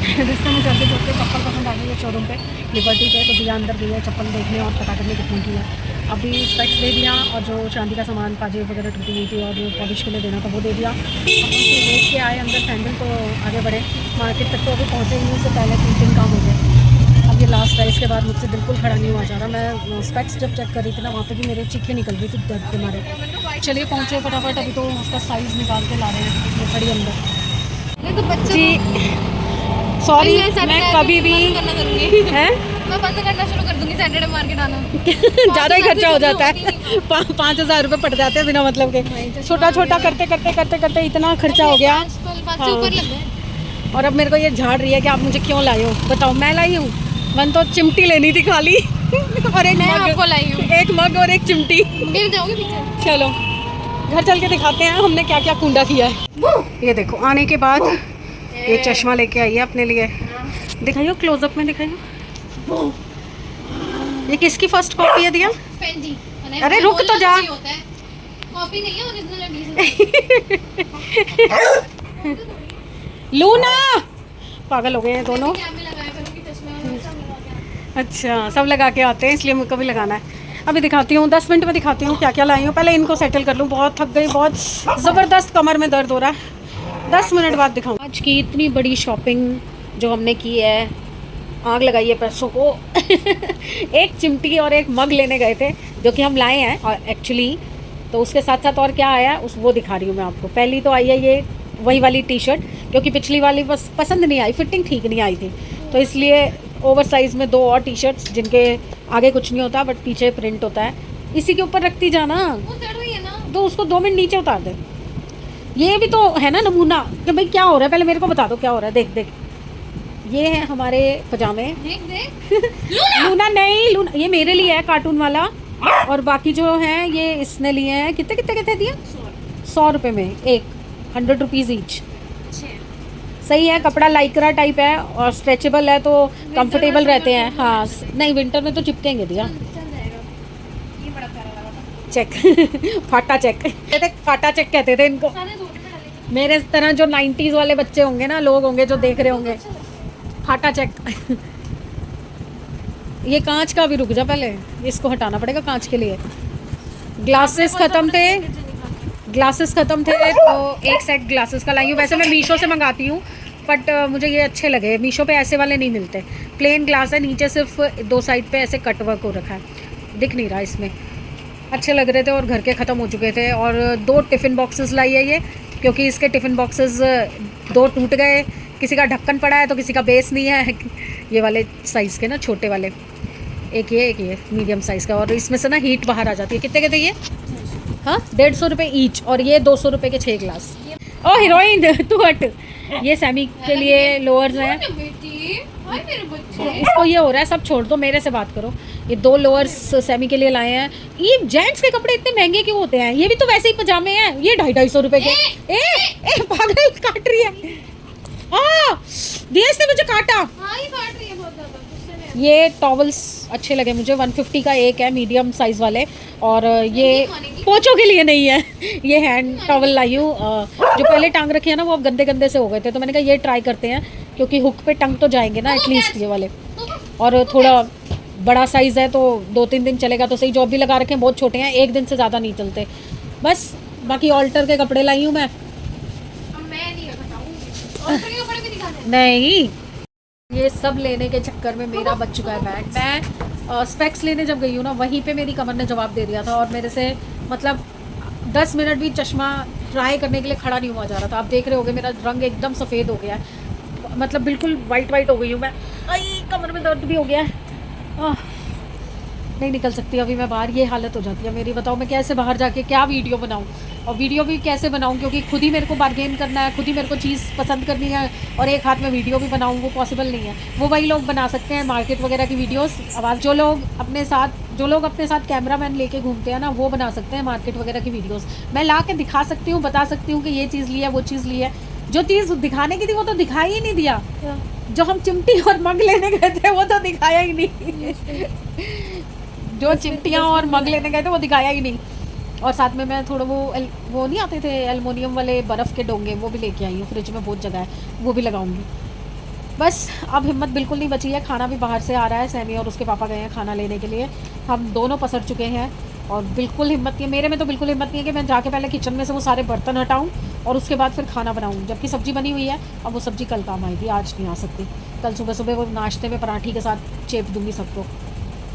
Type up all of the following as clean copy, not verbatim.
रिश्ते में चलते चलते चप्पल पसंद आ गई है शोरूम पे लिबर्टी पे, तो दिया अंदर दिया चप्पल देखने और पता करने कितनी की है। अभी स्पेक्स दे दिया और जो चांदी का सामान पाजेब वगैरह टूटी हुई थी और जो पॉलिश के लिए देना था वो दे दिया। अब उनसे देख के आए अंदर सैंडल, तो आगे बढ़े मार्केट तक, तो अभी पहुँचे ही उससे पहले 3 काम हो गए। अब ये लास्ट है, इसके बाद मुझसे बिल्कुल खड़ा नहीं हुआ जा रहा। मैं स्पेक्स जब चेक कर रही थी ना, वहाँ पे भी मेरे चीखें निकल रही थी दर्द के मारे। चलिए पहुँचे फटाफट, अभी तो उसका साइज़ निकाल के ला रहे हैं, ये खड़ी अंदर। तो बच्चों जी सॉरी, मैं कभी भी हैं मैं बंद करना शुरू कर दूंगी सैटरडे मार्केट आना। ज़्यादा ही खर्चा हो जाता है। 5,000 रुपये पड़ जाते हैं बिना मतलब के। छोटा छोटा करते करते करते करते इतना खर्चा हो गया। ऊपर लग गए। और अब मेरे को ये झाड़ रही है कि आप मुझे क्यों लाई हो, बताओ। मैं लाई हूँ, मैंने तो चिमटी लेनी थी खाली और एक मैं मग, आपको लाई हूँ। एक मग और एक चिमटी। मिल जाओगे पीछे। चलो घर चल के दिखाते हैं हमने क्या क्या कूंडा किया है। ये देखो आने के बाद ये चश्मा लेके आई है अपने लिए। दिखाइयो क्लोजअप में दिखाइयो। ये किसकी फर्स्ट कॉपी है दिया? फेंजी। अरे रुक तो जा। कॉपी नहीं है, ओरिजिनल है। लूना पागल हो गए हैं दोनों। क्या में लगाया करूंगी चश्मा। अच्छा सब लगा के आते हैं, इसलिए मुझको भी लगाना है। अभी दिखाती हूँ, 10 मिनट में दिखाती हूँ क्या क्या लाई हूँ। पहले इनको सेटल कर लूँ, बहुत थक गई, बहुत ज़बरदस्त कमर में दर्द हो रहा है। 10 मिनट बाद दिखाऊँ। आज की इतनी बड़ी शॉपिंग जो हमने की है, आग लगाई है पैसों को। एक चिमटी और एक मग लेने गए थे जो कि हम लाए हैं और एक्चुअली, तो उसके साथ साथ और क्या आया उस वो दिखा रही हूँ मैं आपको। पहली तो आई है ये वही वाली टी शर्ट, क्योंकि पिछली वाली बस पसंद नहीं आई, फिटिंग ठीक नहीं आई थी, तो इसलिए ओवर साइज़ में 2 और टी शर्ट्स जिनके आगे कुछ नहीं होता बट पीछे प्रिंट होता है, इसी के ऊपर रखती जाना। वो चढ़ रही है ना, तो उसको 2 मिनट नीचे उतार दे। ये भी तो है ना नमूना कि भाई क्या हो रहा है, पहले मेरे को बता दो क्या हो रहा है। देख देख, ये है हमारे पजामे। देख देख। लूना नहीं, लूना ये मेरे लिए है कार्टून वाला, और बाकी जो है ये इसने लिए हैं। कितने कितने कितने दिए? 100 रुपये में एक, 100 रुपीज़ ईच। सही है, कपड़ा लाइक्रा टाइप है और स्ट्रेचेबल है, तो कंफर्टेबल रहते हैं। हाँ नहीं, विंटर में तो चिपकेंगे दिया। ये बड़ा प्यारा लगा था। चेक फाटा चेक कहते थे, फाटा चेक कहते थे इनको। मेरे तरह जो 90s वाले बच्चे होंगे ना, लोग होंगे जो देख रहे होंगे, फाटा चेक। ये कांच का भी, रुक जा पहले इसको हटाना पड़ेगा कांच के लिए। ग्लासेस ख़त्म थे, ग्लासेस ख़त्म थे, तो एक सेट ग्लासेस का लाई हूँ। वैसे मैं मीशो से मंगाती हूँ बट मुझे ये अच्छे लगे। मीशो पे ऐसे वाले नहीं मिलते, प्लेन ग्लास है, नीचे सिर्फ 2 साइड पे ऐसे कट वर्क हो रखा है, दिख नहीं रहा इसमें। अच्छे लग रहे थे और घर के ख़त्म हो चुके थे। और 2 टिफ़िन बॉक्सेस लाई है ये, क्योंकि इसके टिफ़िन बॉक्सेस 2 टूट गए, किसी का ढक्कन पड़ा है तो किसी का बेस नहीं है। ये वाले साइज़ के ना, छोटे वाले, एक ये मीडियम साइज़ का, और इसमें से ना हीट बाहर आ जाती है। कितने के थे ये? हाँ 150 रुपये ईच, और ये 200 रुपये के 6 ग्लास। ओ हीरोइन तू हट। ये सैमी के लिए लोअर्स हैं। इसको ये हो रहा है, सब छोड़ दो, मेरे से बात करो। ये 2 लोअर्स सैमी के लिए लाए हैं। ये जेंट्स के कपड़े इतने महंगे क्यों होते हैं? ये भी तो वैसे ही पजामे हैं, ये 250-250 रुपये के। ए पागल, काट रही है। दिया इसने मुझे काटा। हाँ ये काट रही है बहुत ज़्यादा, गुस्से में। ये टॉवल्स अच्छे लगे मुझे, 150 का एक है मीडियम साइज़ वाले, और ये पोंछों के लिए नहीं है। ये हैंड टॉवल लाई हूँ, जो पहले टांग रखे हैं ना वो अब गंदे गंदे से हो गए थे, तो मैंने कहा ये ट्राई करते हैं, क्योंकि हुक पे टंग तो जाएंगे ना एटलीस्ट ये वाले। और थोड़ा बड़ा साइज़ है तो 2-3 दिन चलेगा तो सही। जॉब भी लगा रखे हैं, बहुत छोटे हैं, 1 दिन से ज़्यादा नहीं चलते। बस बाकी ऑल्टर के कपड़े लाई हूँ मैं। मैं नहीं बताऊंगी, और के कपड़े भी दिखा दे। नहीं, ये सब लेने के चक्कर में मेरा बच चुका है बैग। मैं स्पेक्स लेने जब गई हूँ ना, वहीं पे मेरी कमर ने जवाब दे दिया था, और मेरे से मतलब 10 मिनट भी चश्मा ट्राई करने के लिए खड़ा नहीं हुआ जा रहा था। आप देख रहे होगे मेरा रंग एकदम सफ़ेद हो गया है, मतलब बिल्कुल वाइट हो गई हूँ मैं। आई कमर में दर्द भी हो गया है, नहीं निकल सकती अभी मैं बाहर, ये हालत हो जाती है मेरी। बताओ मैं कैसे बाहर जाके क्या वीडियो बनाऊँ, और वीडियो भी कैसे बनाऊँ, क्योंकि खुद ही मेरे को बार्गेन करना है, खुद ही मेरे को चीज़ पसंद करनी है, और एक हाथ में वीडियो भी बनाऊँ, वो पॉसिबल नहीं है। वो वही लोग बना सकते हैं मार्केट वगैरह की वीडियोस। आवाज़ जो लोग अपने साथ कैमरामैन लेके घूमते हैं ना, वो बना सकते हैं मार्केट वगैरह की वीडियोस। मैं ला के दिखा सकती हूँ, बता सकती हूँ कि ये चीज़ ली है, वो चीज़ ली है। जो चीज़ दिखाने की थी वो तो दिखाई ही नहीं दिया। जो हम चिमटी और मग लेने गए थे वो तो दिखाया ही नहीं। जो चिमटियाँ और मग लेने गए थे वो दिखाया ही नहीं। और साथ में मैं थोड़ा वो नहीं आते थे एल्युमिनियम वाले बर्फ़ के डोंगे, वो भी लेके आई हूँ। फ्रिज में बहुत जगह है, वो भी लगाऊंगी। बस अब हिम्मत बिल्कुल नहीं बची है। खाना भी बाहर से आ रहा है, सैमी और उसके पापा गए हैं खाना लेने के लिए, हम दोनों पसर चुके हैं और बिल्कुल हिम्मत नहीं है मेरे में, तो बिल्कुल हिम्मत नहीं है कि मैं जाके पहले किचन में से वो सारे बर्तन हटाऊं और उसके बाद फिर खाना बनाऊं, जबकि सब्ज़ी बनी हुई है। अब वो सब्ज़ी कल काम आएगी, आज नहीं आ सकती। कल सुबह सुबह वो नाश्ते में पराठी के साथ चेप दूँगी सबको,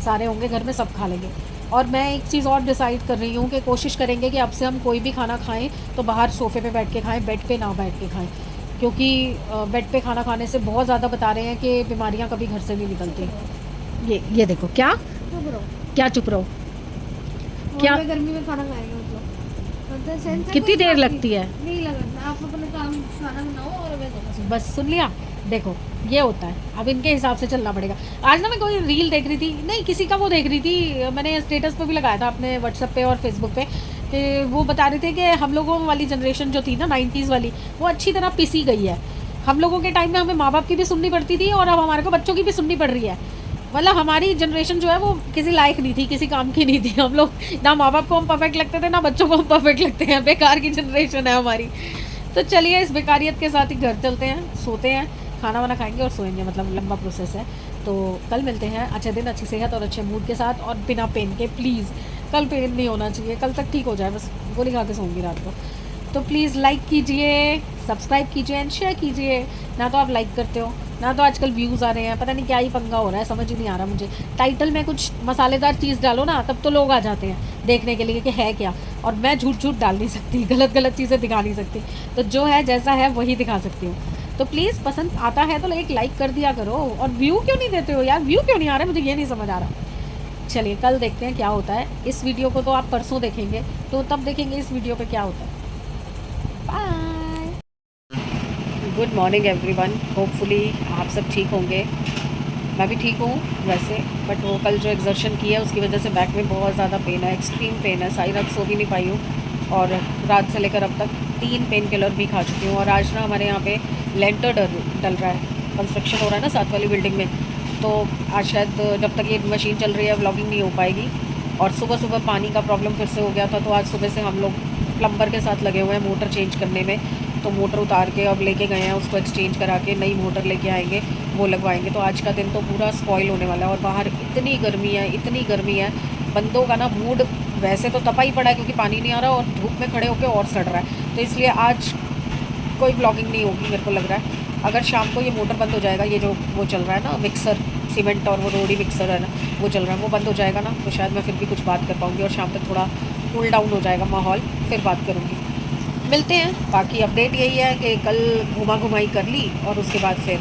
सारे होंगे घर में, सब खा लेंगे। और मैं एक चीज़ और डिसाइड कर रही हूँ कि कोशिश करेंगे कि अब से हम कोई भी खाना खाएं तो बाहर सोफ़े पे बैठ के खाएं, बेड पे ना बैठ के खाएं, क्योंकि बेड पे खाना खाने से बहुत ज़्यादा बता रहे हैं कि बीमारियाँ कभी घर से नहीं निकलती। ये देखो, क्या चुप रहो। क्या चुप रहो, क्या गर्मी में खाना खाएंगे मतलब सेंस कितनी देर लगती है? नहीं लगता, आप अपने काम खाना बनाओ और मैं देखो। बस सुन लिया, देखो ये होता है, अब इनके हिसाब से चलना पड़ेगा। आज ना मैं कोई रील देख रही थी, नहीं किसी का वो देख रही थी, मैंने स्टेटस पे भी लगाया था अपने व्हाट्सएप पे और फेसबुक पे, कि वो बता रहे थे कि हम लोगों वाली जनरेशन जो थी ना 90s वाली, वो अच्छी तरह पिसी गई है। हम लोगों के टाइम में हमें माँ बाप की भी सुननी पड़ती थी और अब हमारे को बच्चों की भी सुननी पड़ रही है। मतलब हमारी जनरेशन जो है वो किसी लायक नहीं थी, किसी काम की नहीं थी। हम लोग ना माँ बाप को हम परफेक्ट लगते थे, ना बच्चों को हम परफेक्ट लगते हैं। बेकार की जनरेशन है हमारी। तो चलिए इस बेकारियत के साथ ही घर चलते हैं, सोते हैं, खाना वाना खाएंगे और सोएंगे, मतलब लंबा प्रोसेस है। तो कल मिलते हैं अच्छे दिन, अच्छी सेहत और अच्छे मूड के साथ, और बिना पेन के प्लीज़। कल पेन नहीं होना चाहिए, कल तक ठीक हो जाए, बस गोली खा के सोऊंगी रात को। तो प्लीज़ लाइक कीजिए, सब्सक्राइब कीजिए एंड शेयर कीजिए। ना तो आप लाइक करते हो, ना तो आजकल व्यूज़ आ रहे हैं, पता नहीं क्या ही पंगा हो रहा है, समझ ही नहीं आ रहा मुझे। टाइटल में कुछ मसालेदार चीज़ डालो ना, तब तो लोग आ जाते हैं देखने के लिए कि है क्या, और मैं झूठ झूठ डाल नहीं सकती, गलत गलत चीज़ें दिखा नहीं सकती। तो जो है जैसा है वही दिखा सकती हूँ। तो प्लीज़ पसंद आता है तो एक लाइक कर दिया करो। और व्यू क्यों नहीं देते हो यार, व्यू क्यों नहीं आ रहा है, मुझे ये नहीं समझ आ रहा। चलिए कल देखते हैं क्या होता है। इस वीडियो को तो आप परसों देखेंगे, तो तब देखेंगे इस वीडियो पे क्या होता है। Bye, good morning everyone, hopefully आप सब ठीक होंगे। मैं भी ठीक हूँ वैसे, बट वो कल जो एक्सर्शन की है उसकी वजह से बैक में बहुत ज़्यादा पेन है, एक्सट्रीम पेन है। सारी रात सो भी नहीं पाई हूँ और रात से लेकर अब तक 3 पेन किलर भी खा चुकी हूँ। और आज ना हमारे यहाँ पे लेंटर डल रहा है, कंस्ट्रक्शन हो रहा है ना 7 वाली बिल्डिंग में, तो आज शायद जब तक ये मशीन चल रही है व्लॉगिंग नहीं हो पाएगी। और सुबह सुबह पानी का प्रॉब्लम फिर से हो गया था, तो आज सुबह से हम लोग प्लम्बर के साथ लगे हुए हैं मोटर चेंज करने में। तो मोटर उतार के अब लेके गए हैं, उसको एक्सचेंज करा के नई मोटर लेके आएंगे, वो लगवाएंगे। तो आज का दिन तो पूरा स्पॉइल होने वाला है। और बाहर इतनी गर्मी है, इतनी गर्मी है, बंदों का ना मूड वैसे तो तपा ही पड़ा है क्योंकि पानी नहीं आ रहा और धूप में खड़े होकर और सड़ रहा है। तो इसलिए आज कोई ब्लॉगिंग नहीं होगी मेरे को लग रहा है। अगर शाम को ये मोटर बंद हो जाएगा, ये जो वो चल रहा है ना मिक्सर, सीमेंट और वो रोडी मिक्सर है ना, वो चल रहा है, वो बंद हो जाएगा ना, तो शायद मैं फिर भी कुछ बात कर पाऊँगी और शाम तक थोड़ा कूल डाउन हो जाएगा माहौल, फिर बात करूँगी। मिलते हैं। बाकी अपडेट यही है कि कल घुमाई कर ली और उसके बाद फिर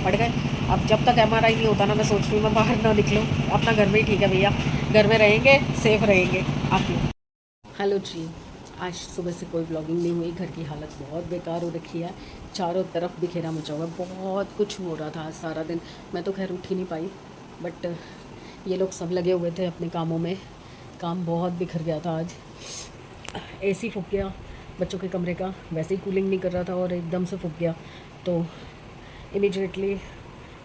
पड़ गए। अब जब तक MRI नहीं होता ना, मैं सोच रही हूँ मैं बाहर ना निकलूँ, अपना घर में ही ठीक है भैया, घर में रहेंगे, सेफ रहेंगे आप लोग। हेलो जी, आज सुबह से कोई ब्लॉगिंग नहीं हुई, घर की हालत बहुत बेकार हो रखी है, चारों तरफ बिखेरा मचा हुआ है, बहुत कुछ हो रहा था आज सारा दिन। मैं तो खैर उठ ही नहीं पाई, बट ये लोग सब लगे हुए थे अपने कामों में, काम बहुत बिखर गया था आज। AC फूक गया बच्चों के कमरे का, वैसे ही कूलिंग नहीं कर रहा था और एकदम से फूक गया, तो इमीडिएटली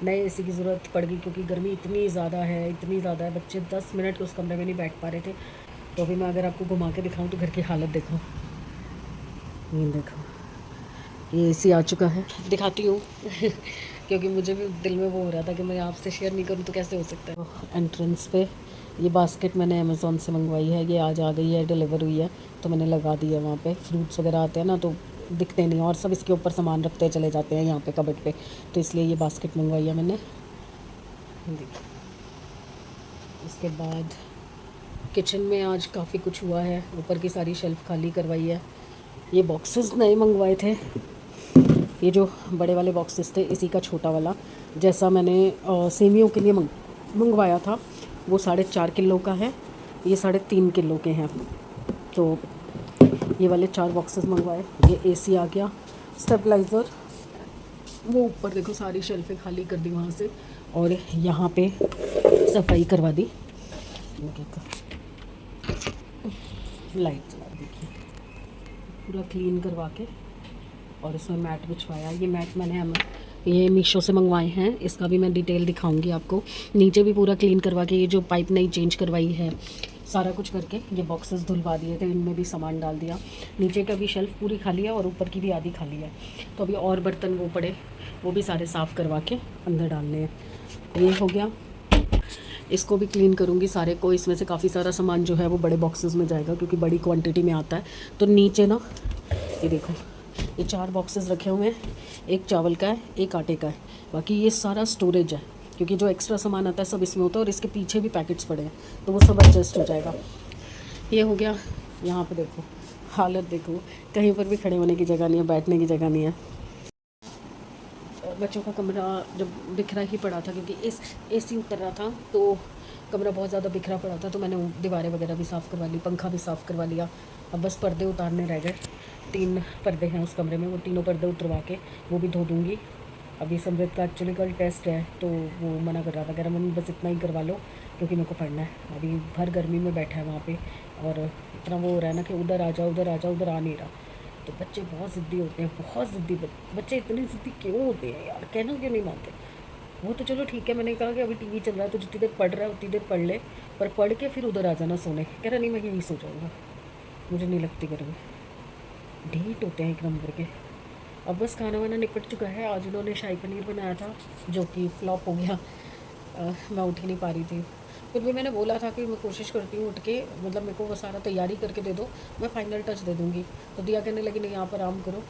नए AC की ज़रूरत पड़ गई क्योंकि गर्मी इतनी ज़्यादा है, इतनी ज़्यादा है। बच्चे 10 मिनट उस कमरे में नहीं बैठ पा रहे थे। तो अभी मैं अगर आपको घुमा के दिखाऊं तो घर की हालत देखो, ये देखो, ये AC आ चुका है, दिखाती हूँ क्योंकि मुझे भी दिल में वो हो रहा था कि मैं आपसे शेयर नहीं करूँ तो कैसे हो सकता है। एंट्रेंस पे ये बास्केट मैंने अमेज़ॉन से मंगवाई है, ये आज आ गई है, डिलीवर हुई है, तो मैंने लगा दी है वहाँ पे। फ्रूट्स वगैरह आते हैं ना तो दिखते नहीं, और सब इसके ऊपर सामान रखते चले जाते हैं यहाँ पे कबर्ड पे, तो इसलिए ये बास्केट मंगवाई है मैंने। देखिए, उसके बाद किचन में आज काफ़ी कुछ हुआ है, ऊपर की सारी शेल्फ़ खाली करवाई है। ये बॉक्सेस नए मंगवाए थे, ये जो बड़े वाले बॉक्सेस थे, इसी का छोटा वाला जैसा मैंने सेमियों के लिए मंगवाया था, वो 4.5 किलो का है, ये 3.5 किलो के हैं। तो ये वाले 4 बॉक्सेस मंगवाए। ये AC आ गया, स्टेबलाइज़र, वो ऊपर देखो सारी शेल्फें खाली कर दी वहाँ से, और यहाँ पे सफाई करवा दी, लाइट चला देखिए, पूरा क्लीन करवा के, और इसमें मैट बिछवाया। ये मैट मैंने ये मीशो से मंगवाए हैं, इसका भी मैं डिटेल दिखाऊंगी आपको। नीचे भी पूरा क्लीन करवा के, ये जो पाइप नई चेंज करवाई है सारा कुछ करके ये बॉक्सेस धुलवा दिए थे, इनमें भी सामान डाल दिया। नीचे का भी शेल्फ़ पूरी खाली है और ऊपर की भी आधी खाली है। तो अभी और बर्तन वो पड़े, वो भी सारे साफ़ करवा के अंदर डालने हैं। ये हो गया, इसको भी क्लीन करूँगी सारे को। इसमें से काफ़ी सारा सामान जो है वो बड़े बॉक्सेस में जाएगा क्योंकि बड़ी क्वांटिटी में आता है। तो नीचे ना ये देखो, ये 4 बॉक्सेस रखे हुए हैं, एक चावल का है, एक आटे का है, बाकी ये सारा स्टोरेज है क्योंकि जो एक्स्ट्रा सामान आता है सब इसमें होता है। और इसके पीछे भी पैकेट्स पड़े हैं तो वो सब एडजस्ट हो जाएगा। ये हो गया। यहाँ पे देखो हालत देखो, कहीं पर भी खड़े होने की जगह नहीं है, बैठने की जगह नहीं है। बच्चों का कमरा जब बिखरा ही पड़ा था क्योंकि एसी उतर रहा था तो कमरा बहुत ज़्यादा बिखरा पड़ा था। तो मैंने दीवारें वगैरह भी साफ़ करवा ली, पंखा भी साफ़ करवा लिया। अब बस पर्दे उतारने रह गए। 3 पर्दे हैं उस कमरे में, वो तीनों पर्दे उतरवा के वो भी धो दूँगी। अभी समृद्ध का एक्चुअली कल टेस्ट है तो वो मना कर रहा था, कह रहा मम्मी बस इतना ही करवा लो क्योंकि मेरे को पढ़ना है। अभी भर गर्मी में बैठा है वहाँ पे और इतना वो हो रहा है ना कि उधर आ जा उधर आ जा, उधर आ नहीं रहा। तो बच्चे बहुत ज़िद्दी होते हैं, बहुत ज़िद्दी बच्चे। इतने ज़िद्दी क्यों होते हैं यार, कहना क्यों नहीं मानते। वो तो चलो ठीक है, मैंने कहा कि अभी टीवी चल रहा है तो जितनी देर पढ़ रहा है उतनी देर पढ़ ले, पर पढ़ के फिर उधर आ जाना सोने। कह रहा नहीं मैं यहीं सो जाऊँगा, मुझे नहीं लगती गर्मी। ढीठ होते हैं एक नंबर के। अब बस खाना वाना निपट चुका है। आज उन्होंने शाही पनीर बनाया था जो कि फ्लॉप हो गया। मैं उठ ही नहीं पा रही थी। फिर भी मैंने बोला था कि मैं कोशिश करती हूँ उठ के, मतलब मेरे को वो सारा तैयारी करके दे दो, मैं फाइनल टच दे दूँगी। तो दिया कहने लगी नहीं आप आराम करो,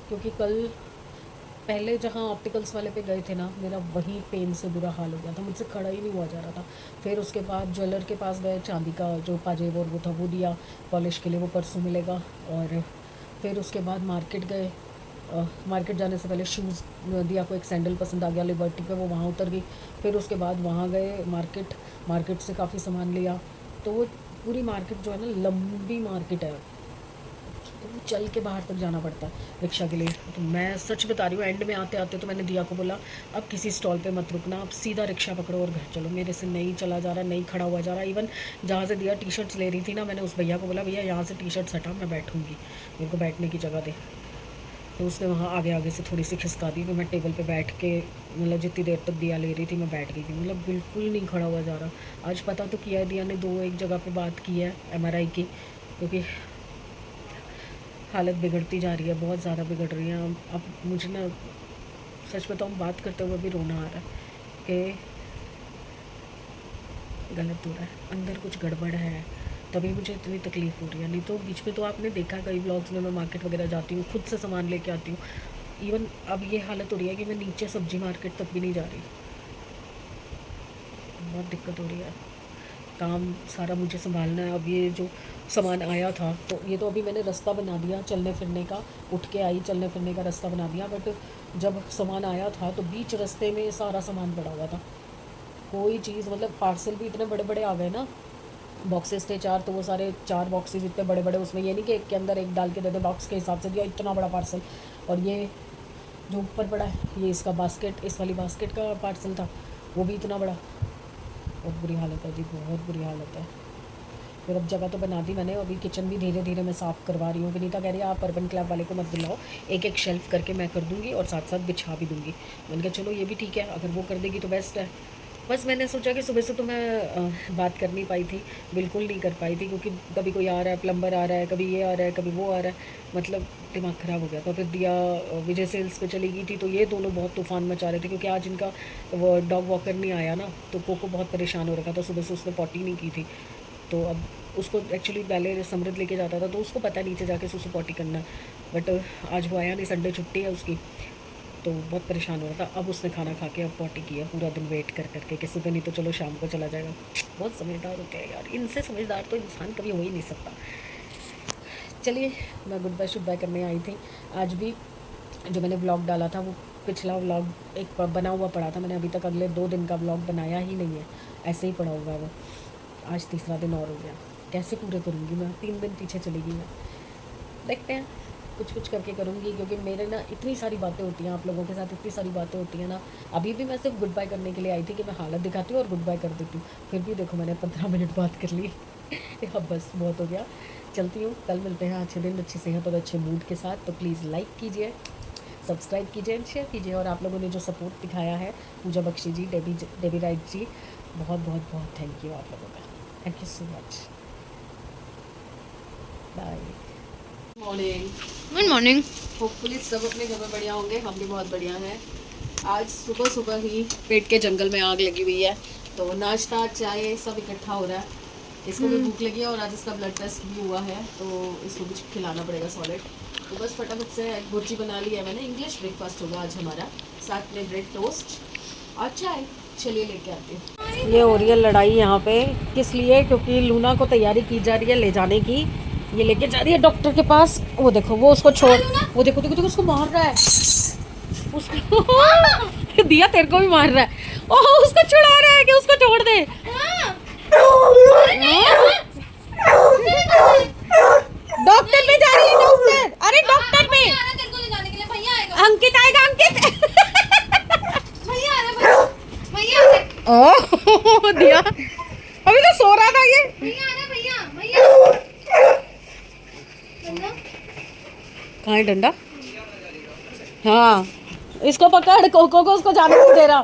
क्योंकि कल पहले जहाँ ऑप्टिकल्स वाले पे गए थे ना, मेरा वहीं पेन से बुरा हाल हो गया था, मुझसे खड़ा ही नहीं हुआ जा रहा था। फिर उसके बाद ज्वेलर के पास गए, चांदी का जो पाजेब और वो था वो दिया पॉलिश के लिए, वो परसों मिलेगा। और फिर उसके बाद मार्केट गए। मार्केट जाने से पहले शूज़ दिया को एक सैंडल पसंद आ गया लिबर्टी पे, वो वहाँ उतर गई। फिर उसके बाद वहाँ गए मार्केट से काफ़ी सामान लिया। तो वो पूरी मार्केट जो है ना, लंबी मार्केट है, तो चल के बाहर तक जाना पड़ता है रिक्शा के लिए। तो मैं सच बता रही हूँ, एंड में आते आते तो मैंने दिया को बोला अब किसी स्टॉल पे मत रुकना, अब सीधा रिक्शा पकड़ो और घर चलो। मेरे से नहीं चला जा रहा, नहीं खड़ा हुआ जा रहा। इवन जहाँ से दिया टी शर्ट्स ले रही थी ना, मैंने उस भैया को बोला भैया यहाँ से टी शर्ट्स हटा, मैं बैठूँगी, मेरे को बैठने की जगह दे। तो उसने वहाँ आगे आगे से थोड़ी सी खिसका दी, तो मैं टेबल पे बैठ के, मतलब जितनी देर तक दिया ले रही थी मैं बैठ गई थी। मतलब बिल्कुल नहीं खड़ा हुआ जा रहा। आज पता तो किया है, दिया ने 2 एक जगह पे बात की है MRI की, क्योंकि हालत बिगड़ती जा रही है, बहुत ज़्यादा बिगड़ रही है। अब मुझे ना सच बताऊँ, बात करते हुए भी रोना आ रहा है कि गलत हो रहा है, अंदर कुछ गड़बड़ है, तभी मुझे इतनी तकलीफ़ हो रही है। नहीं तो बीच में तो आपने देखा कई ब्लॉग्स में मैं मार्केट वगैरह जाती हूँ, खुद से सामान लेके आती हूँ। इवन अब ये हालत हो रही है कि मैं नीचे सब्जी मार्केट तक भी नहीं जा रही, बहुत दिक्कत हो रही है। काम सारा मुझे संभालना है। अब ये जो सामान आया था तो ये तो अभी मैंने रास्ता बना दिया चलने फिरने का, उठ के आई चलने फिरने का रास्ता बना दिया। बट जब सामान आया था तो बीच रास्ते में सारा सामान पड़ा हुआ था, कोई चीज़, मतलब पार्सल भी इतने बड़े बड़े आ गए ना। बॉक्सेस थे 4, तो वो सारे 4 बॉक्सेस इतने बड़े बड़े, उसमें ये नहीं कि एक के अंदर एक डाल के दे दे, बॉक्स के हिसाब से दिया, इतना बड़ा पार्सल। और ये जो ऊपर पड़ा है ये इसका बास्केट, इस वाली बास्केट का पार्सल था, वो भी इतना बड़ा। बहुत बुरी हालत है जी, बहुत बुरी हालत है। फिर अब जगह तो बना दी मैंने, अभी किचन भी धीरे धीरे मैं साफ़ करवा रही हूँ। विनीता कह रही है आप अर्बन क्लैब वाले को मत बुलाओ, एक एक शेल्फ़ करके मैं कर दूँगी और साथ साथ बिछा भी दूँगी। मैंने कहा चलो ये भी ठीक है, अगर वो कर देगी तो बेस्ट है। बस मैंने सोचा कि सुबह से तो मैं बात कर नहीं पाई थी, बिल्कुल नहीं कर पाई थी, क्योंकि कभी कोई आ रहा है, प्लम्बर आ रहा है, कभी ये आ रहा है, कभी वो आ रहा है, मतलब दिमाग ख़राब हो गया था। फिर दिया विजय सेल्स पे चली गई थी, तो ये दोनों बहुत तूफ़ान मचा रहे थे, क्योंकि आज इनका वो डॉग वॉकर नहीं आया ना, तो कोको बहुत परेशान हो रखा था, सुबह से उसने पॉटी नहीं की थी। तो अब उसको एक्चुअली पहले समृद्ध लेके जाता था तो उसको पता है नीचे जाके सुसु पॉटी करना, बट आज वो आया नहीं, संडे छुट्टी है उसकी, तो बहुत परेशान हो रहा था। अब उसने खाना खा के अब पॉटी किया, पूरा दिन वेट कर करके कि सुबह नहीं तो चलो शाम को चला जाएगा। बहुत समझदार होते हैं यार, इनसे समझदार तो इंसान कभी हो ही नहीं सकता। चलिए, मैं गुड बाय शुड बाय करने आई थी। आज भी जो मैंने व्लॉग डाला था वो पिछला व्लॉग एक बना हुआ पड़ा था, मैंने अभी तक अगले 2 दिन का व्लॉग बनाया ही नहीं है, ऐसे ही पड़ा हुआ है वो। आज तीसरा दिन और हो गया, कैसे पूरे करूँगी मैं, 3 दिन पीछे चली गई मैं। देखते हैं, कुछ कुछ करके करूँगी, क्योंकि मेरे ना इतनी सारी बातें होती हैं आप लोगों के साथ, इतनी सारी बातें होती हैं ना। अभी भी मैं सिर्फ गुड बाय करने के लिए आई थी कि मैं हालत दिखाती हूँ और गुड बाय कर देती हूँ, फिर भी देखो मैंने 15 मिनट बात कर ली। अब बस बहुत हो गया, चलती हूँ। कल मिलते हैं अच्छे दिन, अच्छी सेहत और अच्छे मूड के साथ। तो प्लीज़ लाइक कीजिए, सब्सक्राइब कीजिए एंड शेयर कीजिए। और आप लोगों ने जो सपोर्ट दिखाया है, पूजा बख्शी जी, डेबी राइट जी, बहुत बहुत बहुत थैंक यू आप लोगों का। Thank you so much, bye. Morning. Good morning. Hopefully सब अपने घर में बढ़िया होंगे, हम भी बहुत बढ़िया हैं। आज सुबह सुबह ही पेट के जंगल में आग लगी हुई है, तो नाश्ता चाय सब इकट्ठा हो रहा है। इसको भी भूख लगी है और आज इसका ब्लड टेस्ट भी हुआ है, तो इसको कुछ खिलाना पड़ेगा सॉलिड। तो बस फटाफट से एग भुर्जी बना ली है मैंने। इंग्लिश ब्रेकफास्ट होगा आज हमारा, साथ में ब्रेड टोस्ट और चाय। चलिए लेके आती हूँ। ये हो रही है लड़ाई यहाँ पे, किस लिए? क्योंकि लूना को तैयारी की जा रही है ले जाने की। ये लेके जा रही है डॉक्टर के पास। वो देखो, वो उसको छोड़, वो देखो देखो देखो उसको मार रहा है उसको दिया तेरे को भी मार रहा है। ओह, उसको छुड़ा रहा है कि उसको छोड़ दे। डॉक्टर पे जा रही है, डॉक्टर। अरे डॉक्टर पे तेरे को ले जाने के लिए भैया आएगा। अंकित आएगा, अंकित। भैया आ रहा है, भैया आ रहा है। ओह दिया, अभी तो सो रहा था ये। भैया आ रहा है, भैया भैया। डंडा? कहाँ है डंडा? हाँ, इसको पकड़, कोको को उसको जाने नहीं दे रहा।